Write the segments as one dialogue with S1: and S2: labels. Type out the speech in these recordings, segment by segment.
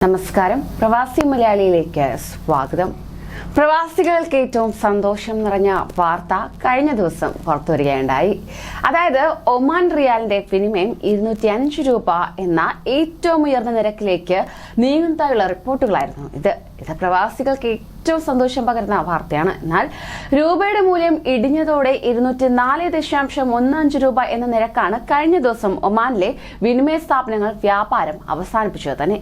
S1: നമസ്കാരം. പ്രവാസി മലയാളിയിലേക്ക് സ്വാഗതം. പ്രവാസികൾക്ക് ഏറ്റവും സന്തോഷം നിറഞ്ഞ വാർത്ത കഴിഞ്ഞ ദിവസം പുറത്തുവരികയുണ്ടായി. അതായത് ഒമാൻ റിയാലിന്റെ വിനിമയം 205 രൂപ എന്ന ഏറ്റവും ഉയർന്ന നിരക്കിലേക്ക് നീങ്ങുന്നതായുള്ള റിപ്പോർട്ടുകളായിരുന്നു ഇത് പ്രവാസികൾക്ക് ഏറ്റവും സന്തോഷം പകരുന്ന വാർത്തയാണ്. എന്നാൽ രൂപയുടെ മൂല്യം ഇടിഞ്ഞതോടെ 204.15 രൂപ എന്ന നിരക്കാണ് കഴിഞ്ഞ ദിവസം ഒമാനിലെ വിനിമയ സ്ഥാപനങ്ങൾ വ്യാപാരം അവസാനിപ്പിച്ചത് തന്നെ.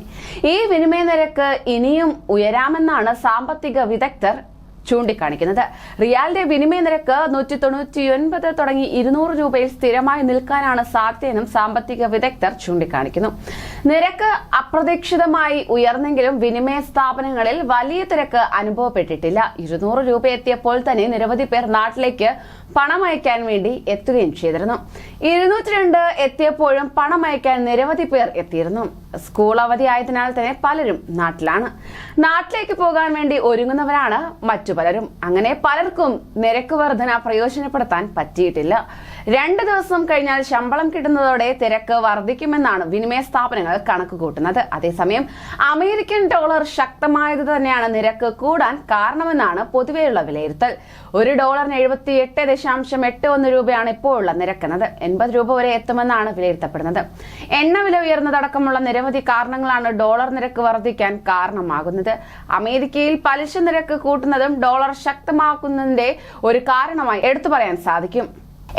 S1: ഈ വിനിമയ നിരക്ക് ഇനിയും ഉയരാമെന്നാണ് സാമ്പത്തിക വിദഗ്ധർ ചൂണ്ടിക്കാണിക്കുന്നത്. റിയാലിന്റെ വിനിമയ നിരക്ക് 199 തുടങ്ങി 200 രൂപയിൽ സ്ഥിരമായി നിൽക്കാനാണ് സാധ്യതയെന്നും സാമ്പത്തിക വിദഗ്ധർ ചൂണ്ടിക്കാണിക്കുന്നു. നിരക്ക് അപ്രതീക്ഷിതമായി ഉയർന്നെങ്കിലും വിനിമയ സ്ഥാപനങ്ങളിൽ വലിയ തിരക്ക് അനുഭവപ്പെട്ടിട്ടില്ല. 200 രൂപ എത്തിയപ്പോൾ തന്നെ നിരവധി പേർ നാട്ടിലേക്ക് പണം അയക്കാൻ വേണ്ടി എത്തുകയും ചെയ്തിരുന്നു. 202 എത്തിയപ്പോഴും പണം അയക്കാൻ നിരവധി പേർ എത്തിയിരുന്നു. സ്കൂൾ അവധി ആയതിനാൽ തന്നെ പലരും നാട്ടിലാണ്. നാട്ടിലേക്ക് പോകാൻ വേണ്ടി ഒരുങ്ങുന്നവരാണ് മറ്റു പലരും. അങ്ങനെ പലർക്കും നിരക്ക് വർധന പ്രയോജനപ്പെടുത്താൻ പറ്റിയിട്ടില്ല. 2 ദിവസം കഴിഞ്ഞാൽ ശമ്പളം കിട്ടുന്നതോടെ തിരക്ക് വർദ്ധിക്കുമെന്നാണ് വിനിമയ സ്ഥാപനങ്ങൾ കണക്ക് കൂട്ടുന്നത്. അതേസമയം അമേരിക്കൻ ഡോളർ ശക്തമായത് തന്നെയാണ് നിരക്ക് കൂടാൻ കാരണമെന്നാണ് പൊതുവെയുള്ള വിലയിരുത്തൽ. $1 78.81 രൂപയാണ് ഇപ്പോഴുള്ള നിരക്കുന്നത്. 80 രൂപ വരെ എത്തുമെന്നാണ് വിലയിരുത്തപ്പെടുന്നത്. എണ്ണ വില ഉയർന്നതടക്കമുള്ള നിരവധി കാരണങ്ങളാണ് ഡോളർ നിരക്ക് വർദ്ധിക്കാൻ കാരണമാകുന്നത്. അമേരിക്കയിൽ പലിശ നിരക്ക് കൂട്ടുന്നതും ഡോളർ ശക്തമാക്കുന്നതിന്റെ ഒരു കാരണമായി എടുത്തു പറയാൻ സാധിക്കും.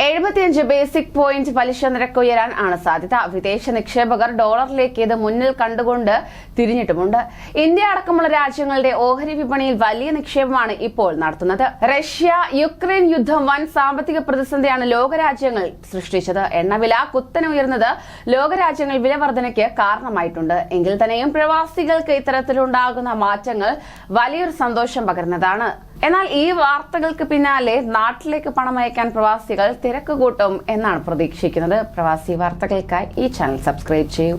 S1: 75 ബേസിക് പോയിന്റ് പലിശ നിരക്ക് ഉയരാൻ ആണ് സാധ്യത. വിദേശ നിക്ഷേപകർ ഡോളറിലേക്ക് ഇത് മുന്നിൽ കണ്ടുകൊണ്ട് തിരിഞ്ഞിട്ടുമുണ്ട്. ഇന്ത്യ അടക്കമുള്ള രാജ്യങ്ങളുടെ ഓഹരി വിപണിയിൽ വലിയ നിക്ഷേപമാണ് ഇപ്പോൾ നടത്തുന്നത്. റഷ്യ യുക്രൈൻ യുദ്ധം വൻ സാമ്പത്തിക പ്രതിസന്ധിയാണ് ലോകരാജ്യങ്ങൾ സൃഷ്ടിച്ചത്. എണ്ണവില കുത്തനെ ഉയർന്നത് ലോകരാജ്യങ്ങൾ വില വർധനയ്ക്ക് കാരണമായിട്ടുണ്ട്. എങ്കിൽ തന്നെയും പ്രവാസികൾക്ക് ഇത്തരത്തിലുണ്ടാകുന്ന മാറ്റങ്ങൾ വലിയൊരു സന്തോഷം പകരുന്നതാണ്. എന്നാൽ ഈ വാർത്തകൾക്ക് പിന്നാലെ നാട്ടിലേക്ക് പണം അയക്കാൻ പ്രവാസികൾ തിരക്ക് കൂട്ടും എന്നാണ് പ്രതീക്ഷിക്കുന്നത്. പ്രവാസി വാർത്തകൾക്കായി ഈ ചാനൽ സബ്സ്ക്രൈബ് ചെയ്യൂ.